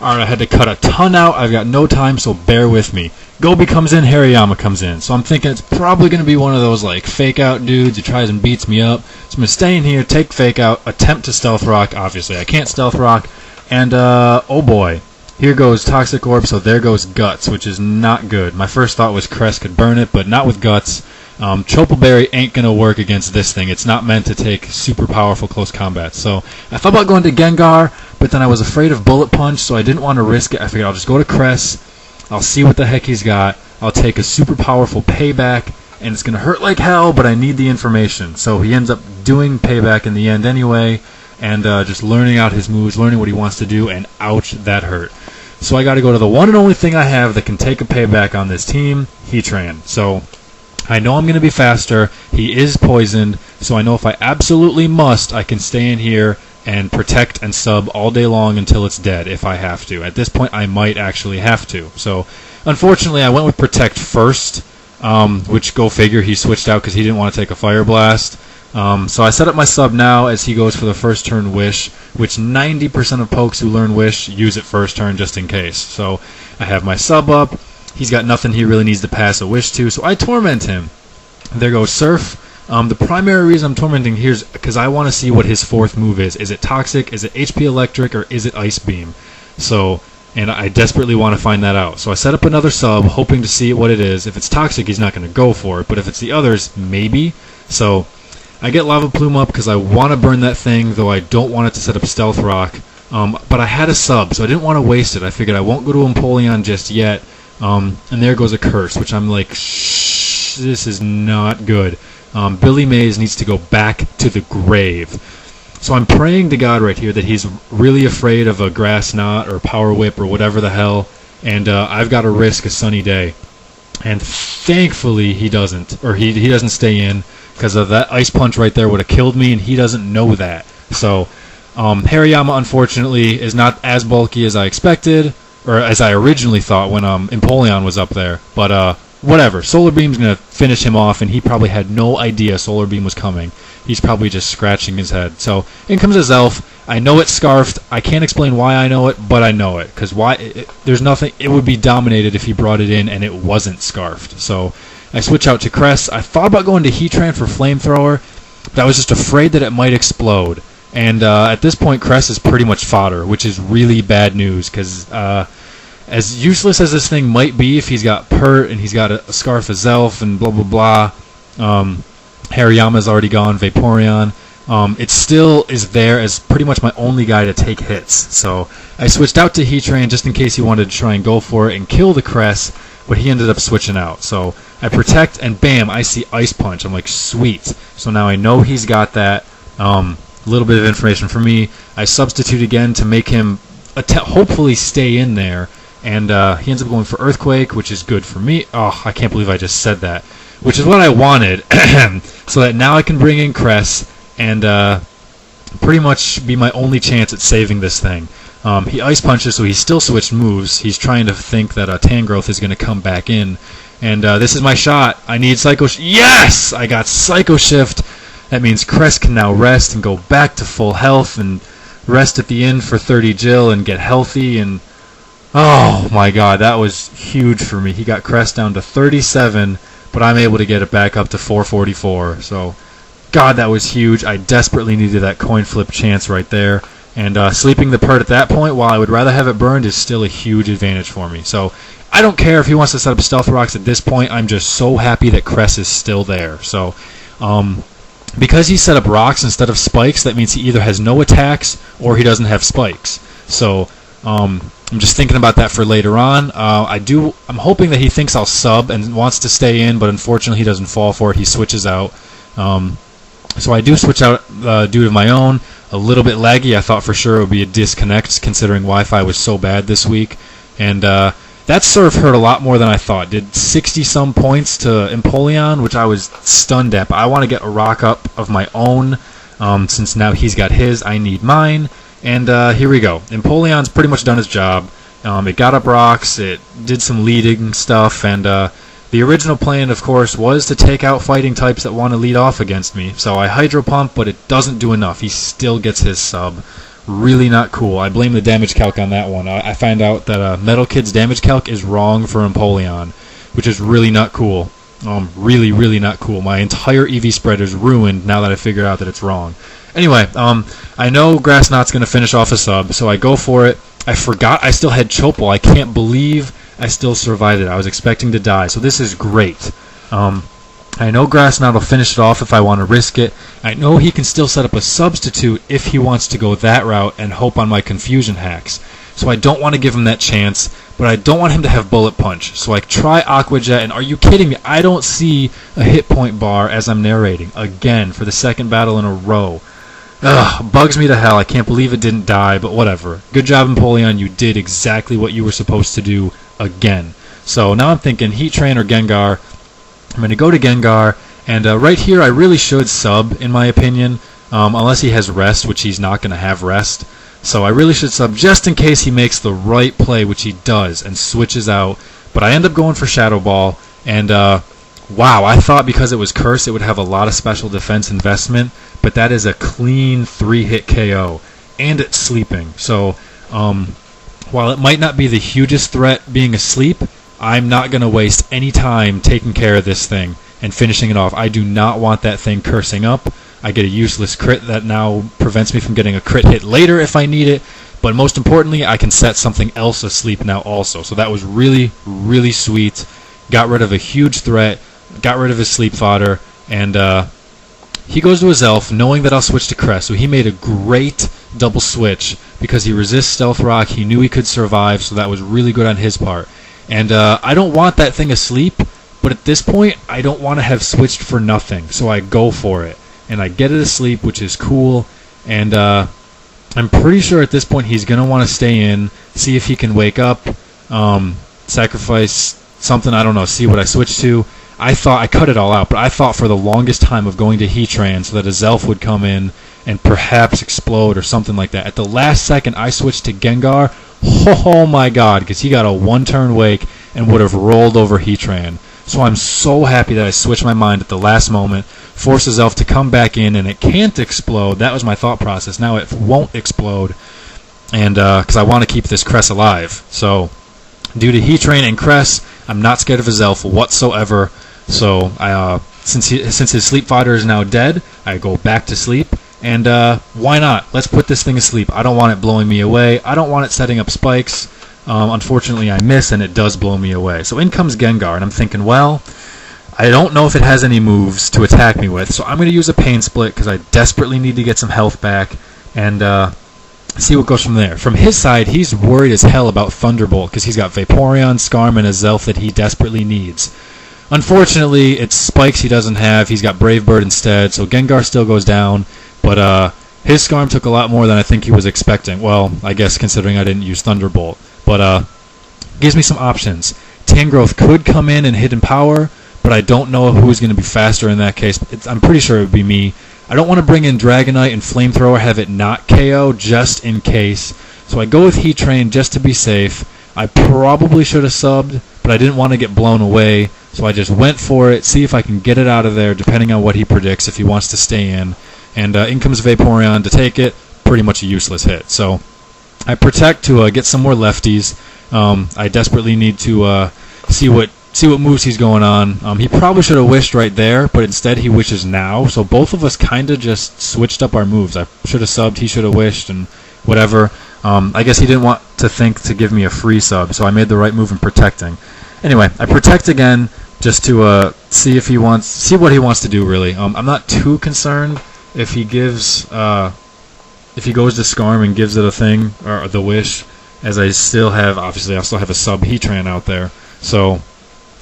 Alright, I had to cut a ton out. I've got no time, so bear with me. Gobi comes in, Hariyama comes in. So I'm thinking it's probably going to be one of those like fake out dudes who tries and beats me up. So I'm going to stay in here, take fake out, attempt to stealth rock. Obviously, I can't stealth rock. And, oh boy. Here goes Toxic Orb, so there goes Guts, which is not good. My first thought was Crest could burn it, but not with Guts. Choppleberry ain't going to work against this thing. It's not meant to take super powerful close combat. So I thought about going to Gengar, but then I was afraid of Bullet Punch, so I didn't want to risk it. I figured I'll just go to Crest. I'll see what the heck he's got. I'll take a super powerful Payback, and it's going to hurt like hell, but I need the information. So he ends up doing Payback in the end anyway, and just learning out his moves, learning what he wants to do, and ouch, that hurt. So I got to go to the one and only thing I have that can take a Payback on this team, Heatran. So I know I'm going to be faster. He is poisoned, so I know if I absolutely must, I can stay in here and protect and sub all day long until it's dead if I have to. At this point, I might actually have to. So unfortunately, I went with Protect first, which go figure, he switched out because he didn't want to take a Fire Blast. So I set up my sub now as he goes for the first turn Wish, which 90% of pokes who learn Wish use it first turn just in case. So I have my sub up. He's got nothing he really needs to pass a Wish to, so I Torment him. There goes Surf. The primary reason I'm tormenting here is because I want to see what his fourth move is. Is it Toxic, is it HP Electric, or is it Ice Beam? And I desperately want to find that out. So I set up another sub, hoping to see what it is. If it's Toxic, he's not going to go for it, but if it's the others, maybe. So I get Lava Plume up because I want to burn that thing, though I don't want it to set up Stealth Rock. But I had a sub, so I didn't want to waste it. I figured I won't go to Empoleon just yet. And there goes a Curse, which I'm like, shh, this is not good. Billy Mays needs to go back to the grave. So I'm praying to God right here that he's really afraid of a Grass Knot or Power Whip or whatever the hell, and I've got to risk a sunny day. And thankfully he doesn't, or he doesn't stay in, because of that Ice Punch right there would have killed me, and he doesn't know that. So Hariyama, unfortunately, is not as bulky as I expected, or as I originally thought when Empoleon was up there. But whatever. Solar Beam's going to finish him off, and he probably had no idea Solar Beam was coming. He's probably just scratching his head. So in comes his Elf. I know it's Scarfed. I can't explain why I know it, but I know it. Because there's nothing. It would be dominated if he brought it in and it wasn't Scarfed. So I switch out to Crest. I thought about going to Heatran for Flamethrower, but I was just afraid that it might explode. And at this point, Crest is pretty much fodder, which is really bad news, because as useless as this thing might be, if he's got Pert and he's got a Scarf as Elf and blah, blah, blah, Hariyama's already gone, Vaporeon, it still is there as pretty much my only guy to take hits. So I switched out to Heatran just in case he wanted to try and go for it and kill the Crest, but he ended up switching out. So I Protect, and bam, I see Ice Punch. I'm like, sweet. So now I know he's got that. A little bit of information for me. I substitute again to make him hopefully stay in there, and he ends up going for Earthquake, which is good for me. Oh, I can't believe I just said that. Which is what I wanted, so that now I can bring in Crest and pretty much be my only chance at saving this thing. He Ice Punches, so he still switched moves. He's trying to think that Tangrowth is going to come back in, and this is my shot. I need Psycho Shift. Yes! I got Psycho Shift. That means Crest can now rest and go back to full health and rest at the end for 30 Jill and get healthy. And oh my god, that was huge for me. He got Crest down to 37, but I'm able to get it back up to 444. So, god, that was huge. I desperately needed that coin flip chance right there. And sleeping the Pert at that point, while I would rather have it burned, is still a huge advantage for me. So I don't care if he wants to set up Stealth Rocks at this point. I'm just so happy that Crest is still there. So, because he set up rocks instead of spikes, that means he either has no attacks or he doesn't have spikes. So I'm just thinking about that for later on. I'm hoping that he thinks I'll sub and wants to stay in, but unfortunately he doesn't fall for it. He switches out. So I do switch out due to my own. A little bit laggy. I thought for sure it would be a disconnect, considering Wi-Fi was so bad this week. And that Surf hurt a lot more than I thought. Did 60-some points to Empoleon, which I was stunned at. But I want to get a rock up of my own, since now he's got his. I need mine. And here we go. Empoleon's pretty much done his job. It got up rocks. It did some leading stuff. And the original plan, of course, was to take out fighting types that want to lead off against me. So I Hydro Pump, but it doesn't do enough. He still gets his sub, really not cool. I blame the damage calc on that one. I find out that Metal Kid's damage calc is wrong for Empoleon, which is really not cool. Really, really not cool. My entire EV spread is ruined now that I figured out that it's wrong. Anyway, I know Grassknot's going to finish off a sub, so I go for it. I forgot I still had Chopal. I can't believe I still survived it. I was expecting to die, so this is great. I know Grassknot will finish it off if I want to risk it. I know he can still set up a substitute if he wants to go that route and hope on my confusion hacks. So I don't want to give him that chance, but I don't want him to have Bullet Punch. So I try Aqua Jet, and are you kidding me? I don't see a hit point bar as I'm narrating. Again, for the second battle in a row. Ugh, bugs me to hell. I can't believe it didn't die, but whatever. Good job, Empoleon. You did exactly what you were supposed to do again. So now I'm thinking Heat Train or Gengar. I'm going to go to Gengar, and right here I really should sub, in my opinion, unless he has Rest, which he's not going to have Rest. So I really should sub just in case he makes the right play, which he does, and switches out. But I end up going for Shadow Ball, and wow, I thought because it was Curse it would have a lot of special defense investment, but that is a clean 3-hit KO, and it's sleeping. So while it might not be the hugest threat being asleep, I'm not going to waste any time taking care of this thing and finishing it off. I do not want that thing cursing up. I get a useless crit that now prevents me from getting a crit hit later if I need it. But most importantly, I can set something else asleep now also. So that was really, really sweet. Got rid of a huge threat. Got rid of his sleep fodder. And he goes to his elf knowing that I'll switch to Crest. So he made a great double switch because he resists Stealth Rock. He knew he could survive, so that was really good on his part. And I don't want that thing asleep, but at this point, I don't want to have switched for nothing. So I go for it. And I get it asleep, which is cool. And I'm pretty sure at this point he's going to want to stay in, see if he can wake up, sacrifice something, I don't know, see what I switch to. I thought I cut it all out, but I thought for the longest time of going to Heatran so that his elf would come in and perhaps explode or something like that. At the last second, I switched to Gengar. Oh my god, because he got a one-turn wake and would have rolled over Heatran. So I'm so happy that I switched my mind at the last moment, forced his elf to come back in, and it can't explode. That was my thought process. Now it won't explode, and because I want to keep this Cress alive. So due to Heatran and Cress, I'm not scared of his elf whatsoever. So since his sleep fodder is now dead, I go back to sleep. And why not? Let's put this thing asleep. I don't want it blowing me away. I don't want it setting up spikes. Unfortunately, I miss, and it does blow me away. So in comes Gengar, and I'm thinking, well, I don't know if it has any moves to attack me with, so I'm going to use a Pain Split because I desperately need to get some health back, and see what goes from there. From his side, he's worried as hell about Thunderbolt because he's got Vaporeon, Skarm, and a Zelf that he desperately needs. Unfortunately, it's spikes he doesn't have. He's got Brave Bird instead, so Gengar still goes down. But his Skarm took a lot more than I think he was expecting. Well, I guess considering I didn't use Thunderbolt. But gives me some options. Tangrowth could come in and hit in power, but I don't know who's going to be faster in that case. I'm pretty sure it would be me. I don't want to bring in Dragonite and Flamethrower, have it not KO, just in case. So I go with Heat Train just to be safe. I probably should have subbed, but I didn't want to get blown away. So I just went for it, see if I can get it out of there, depending on what he predicts, if he wants to stay in. And in comes Vaporeon to take it. Pretty much a useless hit. So I protect to get some more lefties. I desperately need to see what moves he's going on. He probably should have wished right there, but instead he wishes now. So both of us kind of just switched up our moves. I should have subbed, he should have wished, and whatever. I guess he didn't want to think to give me a free sub, so I made the right move in protecting. Anyway, I protect again just to see what he wants to do. Really, I'm not too concerned if he gives if he goes to Skarm and gives it a thing or the wish, as I still have a sub Heatran out there. So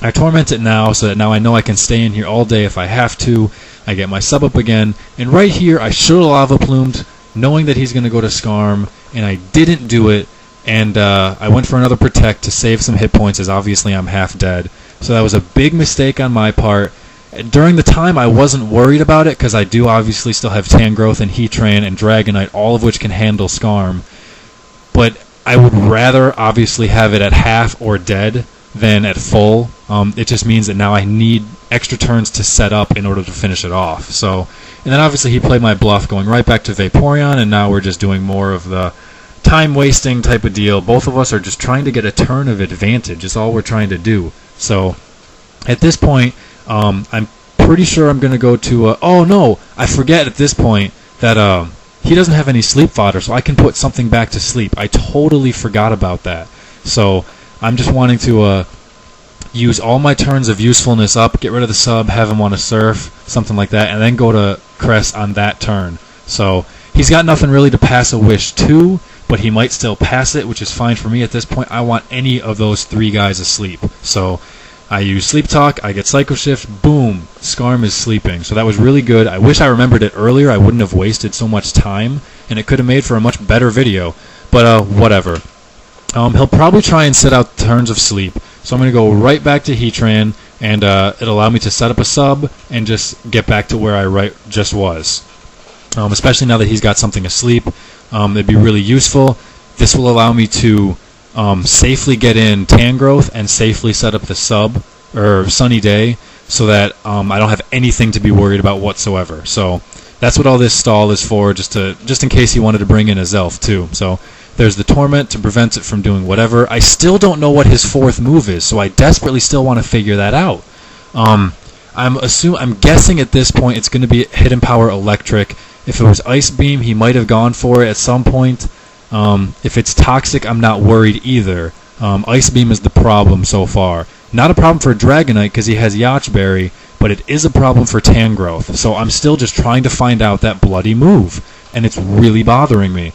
I torment it now, so that now I know I can stay in here all day if I have to. I get my sub up again, and right here I should have Lava Plumed, knowing that he's going to go to Skarm, and I didn't do it. And I went for another Protect to save some hit points, as obviously I'm half dead. So that was a big mistake on my part. During the time, I wasn't worried about it, because I do obviously still have Tangrowth and Heatran and Dragonite, all of which can handle Skarm. But I would rather obviously have it at half or dead than at full. It just means that now I need extra turns to set up in order to finish it off. So And then obviously he played my bluff, going right back to Vaporeon, and now we're just doing more of the time-wasting type of deal. Both of us are just trying to get a turn of advantage. Is all we're trying to do. So at this point, I'm pretty sure I'm going to go to... oh, no! I forget at this point that he doesn't have any sleep fodder, so I can put something back to sleep. I totally forgot about that. So I'm just wanting to use all my turns of usefulness up, get rid of the sub, have him want to surf, something like that, and then go to Crest on that turn. So he's got nothing really to pass a wish to, but he might still pass it, which is fine for me at this point. I want any of those three guys asleep. So I use Sleep Talk, I get Psycho Shift, boom, Skarm is sleeping. So that was really good. I wish I remembered it earlier. I wouldn't have wasted so much time, and it could have made for a much better video. But whatever. He'll probably try and sit out turns of sleep. So I'm going to go right back to Heatran, and it'll allow me to set up a sub and just get back to where I just was. Especially now that he's got something asleep. It'd be really useful. This will allow me to safely get in Tangrowth and safely set up the sub, or Sunny Day, so that I don't have anything to be worried about whatsoever. So that's what all this stall is for, just in case he wanted to bring in a Zelf too. So there's the Torment to prevent it from doing whatever. I still don't know what his fourth move is, so I desperately still want to figure that out. I'm guessing at this point it's going to be Hidden Power Electric. If it was Ice Beam, he might have gone for it at some point. If it's Toxic, I'm not worried either. Ice Beam is the problem so far. Not a problem for Dragonite because he has Yacht Berry, but it is a problem for Tangrowth. So I'm still just trying to find out that bloody move, and it's really bothering me.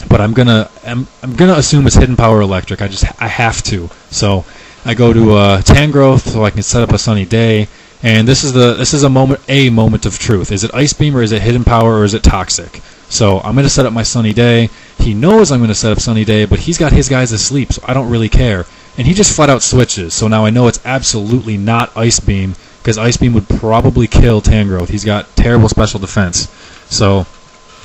But I'm gonna assume it's Hidden Power Electric. I have to. So I go to Tangrowth so I can set up a Sunny Day. And this is a moment of truth. Is it Ice Beam, or is it Hidden Power, or is it Toxic? So I'm going to set up my Sunny Day. He knows I'm going to set up Sunny Day, but he's got his guys asleep, so I don't really care. And he just flat out switches. So now I know it's absolutely not Ice Beam, because Ice Beam would probably kill Tangrowth. He's got terrible special defense. So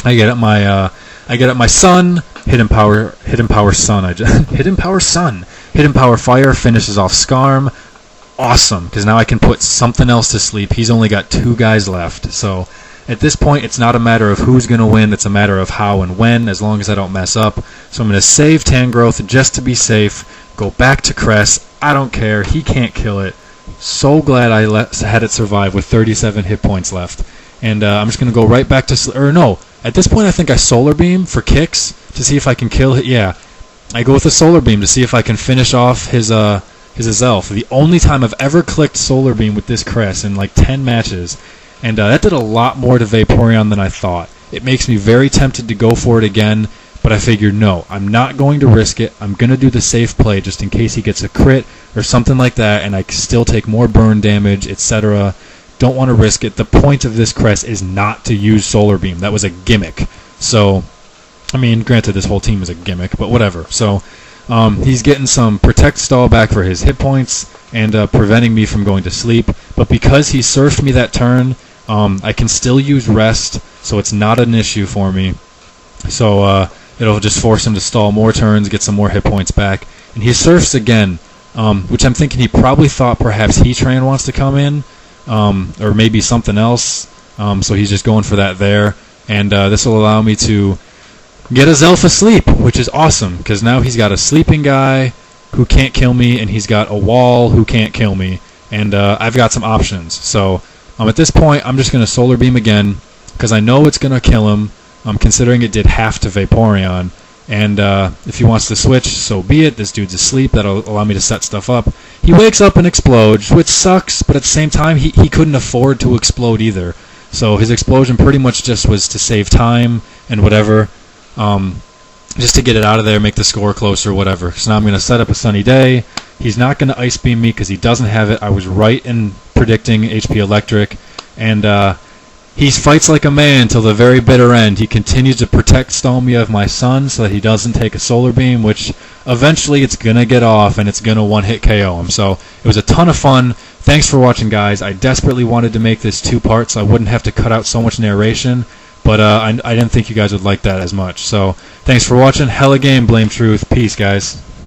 I get up my Sun, Hidden Power Sun. Hidden Power Sun. Hidden Power Fire finishes off Skarm. Awesome, because now I can put something else to sleep. He's only got two guys left. So at this point, it's not a matter of who's going to win. It's a matter of how and when, as long as I don't mess up. So I'm going to save Tangrowth just to be safe. Go back to Crest. I don't care. He can't kill it. So glad I had it survive with 37 hit points left. And I'm just going to go right back to... Or no, at this point I think I Solar Beam for kicks to see if I can kill it. Yeah, I go with the Solar Beam to see if I can finish off his Zelf. The only time I've ever clicked Solar Beam with this Crest in like 10 matches. And that did a lot more to Vaporeon than I thought. It makes me very tempted to go for it again, but I figured no, I'm not going to risk it. I'm going to do the safe play just in case he gets a crit or something like that, and I can still take more burn damage, etc. Don't want to risk it. The point of this Crest is not to use Solar Beam. That was a gimmick. So, I mean, granted this whole team is a gimmick, but whatever. So, he's getting some Protect Stall back for his hit points and preventing me from going to sleep. But because he surfed me that turn, I can still use Rest, so it's not an issue for me. So it'll just force him to stall more turns, get some more hit points back. And he surfs again, which I'm thinking he probably thought perhaps Heatran wants to come in, or maybe something else. So he's just going for that there. And this will allow me to get a Zelf asleep, which is awesome, because now he's got a sleeping guy who can't kill me, and he's got a wall who can't kill me. And I've got some options. So at this point, I'm just going to Solar Beam again, because I know it's going to kill him, considering it did half to Vaporeon. And if he wants to switch, so be it. This dude's asleep. That'll allow me to set stuff up. He wakes up and explodes, which sucks, but at the same time, he couldn't afford to explode either. So his explosion pretty much just was to save time and whatever, just to get it out of there, make the score closer, whatever. So now I'm going to set up a Sunny Day. He's not going to Ice Beam me because he doesn't have it. I was right in predicting HP Electric. And he fights like a man till the very bitter end. He continues to protect stall me of my Sun so that he doesn't take a Solar Beam, which eventually it's going to get off and it's going to one-hit KO him. So it was a ton of fun. Thanks for watching, guys. I desperately wanted to make this 2 parts so I wouldn't have to cut out so much narration. But I didn't think you guys would like that as much. So thanks for watching. Hella game, BlameTruth. Peace, guys.